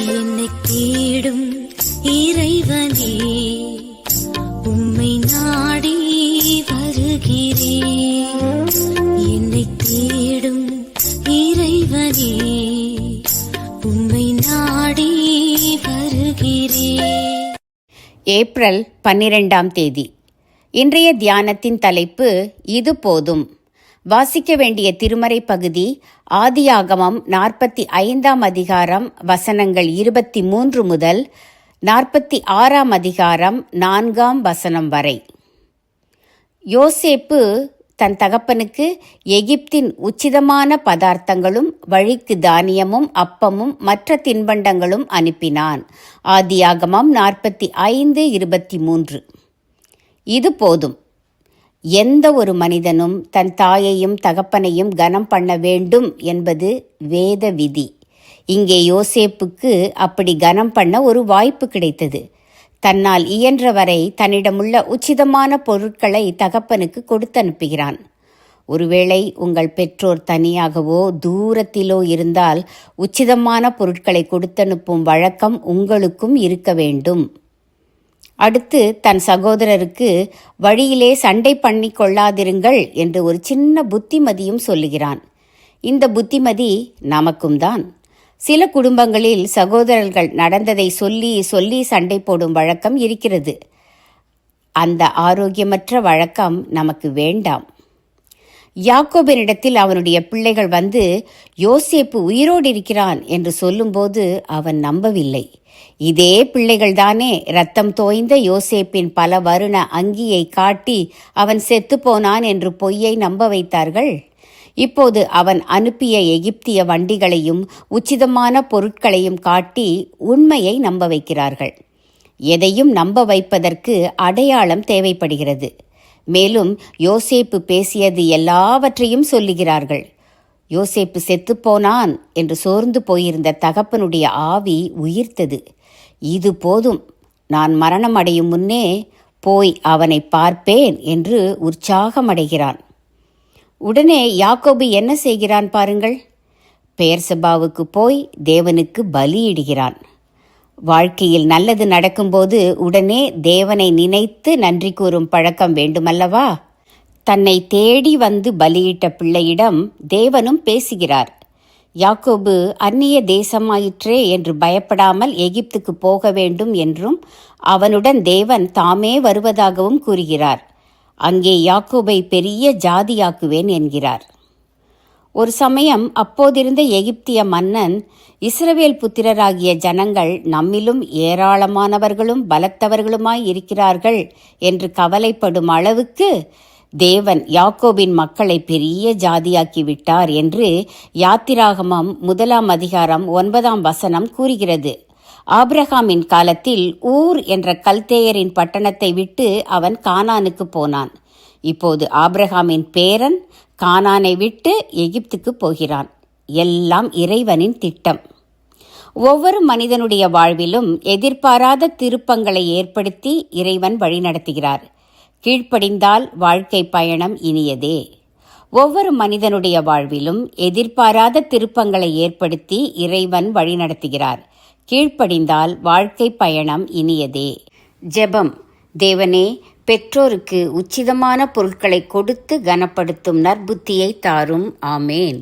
என்னை தேடும் இறைவனே, உம்மை நாடி வருகிறேன். என்னை தேடும் இறைவனே, உம்மை நாடி வருகிறேன். ஏப்ரல் 12ஆம் தேதி. இன்றைய தியானத்தின் தலைப்பு இது போதும். வாசிக்க வேண்டிய திருமறை பகுதி ஆதியாகமம் 45ஆம் அதிகாரம் வசனங்கள் 23 முதல் 46ஆம் அதிகாரம் 4ஆம் வசனம் வரை. யோசேப்பு தன் தகப்பனுக்கு எகிப்தின் உச்சிதமான பதார்த்தங்களும் வழிக்கு தானியமும் அப்பமும் மற்ற தின்பண்டங்களும் அனுப்பினான். ஆதியாகமம் 45:23. இது போதும். எந்த ஒரு மனிதனும் தன் தாயையும் தகப்பனையும் கனம் பண்ண வேண்டும் என்பது வேத விதி. இங்கே யோசேப்புக்கு அப்படி கனம் பண்ண ஒரு வாய்ப்பு கிடைத்தது. தன்னால் இயன்றவரை தன்னிடமுள்ள உச்சிதமான பொருட்களை தகப்பனுக்கு கொடுத்து அனுப்புகிறான். ஒருவேளை உங்கள் பெற்றோர் தனியாகவோ தூரத்திலோ இருந்தால் உச்சிதமான பொருட்களை கொடுத்தனுப்பும் வழக்கம் உங்களுக்கும் இருக்க வேண்டும். அடுத்து தன் சகோதரருக்கு வழியிலே சண்டை பண்ணி கொள்ளாதிருங்கள் என்று ஒரு சின்ன புத்திமதியும் சொல்லுகிறான். இந்த புத்திமதி நமக்கும் தான். சில குடும்பங்களில் சகோதரர்கள் நடந்ததை சொல்லி சொல்லி சண்டை போடும் வழக்கம் இருக்கிறது. அந்த ஆரோக்கியமற்ற வழக்கம் நமக்கு வேண்டாம். யாக்கோபினிடத்தில் அவனுடைய பிள்ளைகள் வந்து யோசேப்பு உயிரோடு இருக்கிறான் என்று சொல்லும்போது அவன் நம்பவில்லை. இதே பிள்ளைகள்தானே இரத்தம் தோய்ந்த யோசேப்பின் பல வருண அங்கியை காட்டி அவன் செத்துப்போனான் என்று பொய்யை நம்ப வைத்தார்கள். இப்போது அவன் அனுப்பிய எகிப்திய வண்டிகளையும் உச்சிதமான பொருட்களையும் காட்டி உண்மையை நம்ப வைக்கிறார்கள். எதையும் நம்ப வைப்பதற்கு அடையாளம் தேவைப்படுகிறது. மேலும் யோசேப்பு பேசியது எல்லாவற்றையும் சொல்லுகிறார்கள். யோசேப்பு செத்துப்போனான் என்று சோர்ந்து போயிருந்த தகப்பனுடைய ஆவி உயிர்த்தது. இது போதும், நான் மரணம் அடையும் முன்னே போய் அவனை பார்ப்பேன் என்று உற்சாகமடைகிறான். உடனே யாக்கோபு என்ன செய்கிறான் பாருங்கள். பெயர்செபாவுக்கு போய் தேவனுக்கு பலியிடுகிறான். வாழ்க்கையில் நல்லது நடக்கும்போது உடனே தேவனை நினைத்து நன்றி கூறும் பழக்கம் வேண்டுமல்லவா? தன்னை தேடி வந்து பலியிட்ட பிள்ளையிடம் தேவனும் பேசுகிறார். யாக்கோபு அந்நிய தேசமாயிற்றே என்று பயப்படாமல் எகிப்துக்கு போக வேண்டும் என்றும் அவனுடன் தேவன் தாமே வருவதாகவும் கூறுகிறார். அங்கே யாக்கோபை பெரிய ஜாதியாக்குவேன் என்கிறார். ஒரு சமயம் அப்போதிருந்த எகிப்திய மன்னன், இஸ்ரவேல் புத்திரராகிய ஜனங்கள் நம்மிலும் ஏராளமானவர்களும் பலத்தவர்களுமாய் இருக்கிறார்கள் என்று கவலைப்படும் அளவுக்கு தேவன் யாக்கோபின் மக்களை பெரிய ஜாதியாக்கிவிட்டார் என்று யாத்திராகமம் 1ஆம் அதிகாரம் 9ஆம் வசனம் கூறுகிறது. ஆபிரகாமின் காலத்தில் ஊர் என்ற கல்தேயரின் பட்டணத்தை விட்டு அவன் கானானுக்கு போனான். இப்போது ஆபிரகாமின் பேரன் கானானை விட்டு எகிப்துக்கு போகிறான். எல்லாம் இறைவனின் திட்டம். ஒவ்வொரு மனிதனுடைய வாழ்விலும் எதிர்பாராத திருப்பங்களை ஏற்படுத்தி இறைவன் வழிநடத்துகிறார். கீழ்ப்படிந்தால் வாழ்க்கை பயணம் இனியதே. ஒவ்வொரு மனிதனுடைய வாழ்விலும் எதிர்பாராத திருப்பங்களை ஏற்படுத்தி இறைவன் வழிநடத்துகிறார். கீழ்ப்படிந்தால் வாழ்க்கை பயணம் இனியதே. ஜெபம். தேவனே, பெற்றோருக்கு உச்சிதமான பொருட்களை கொடுத்து கனப்படுத்தும் நற்புத்தியை தாரும். ஆமேன்.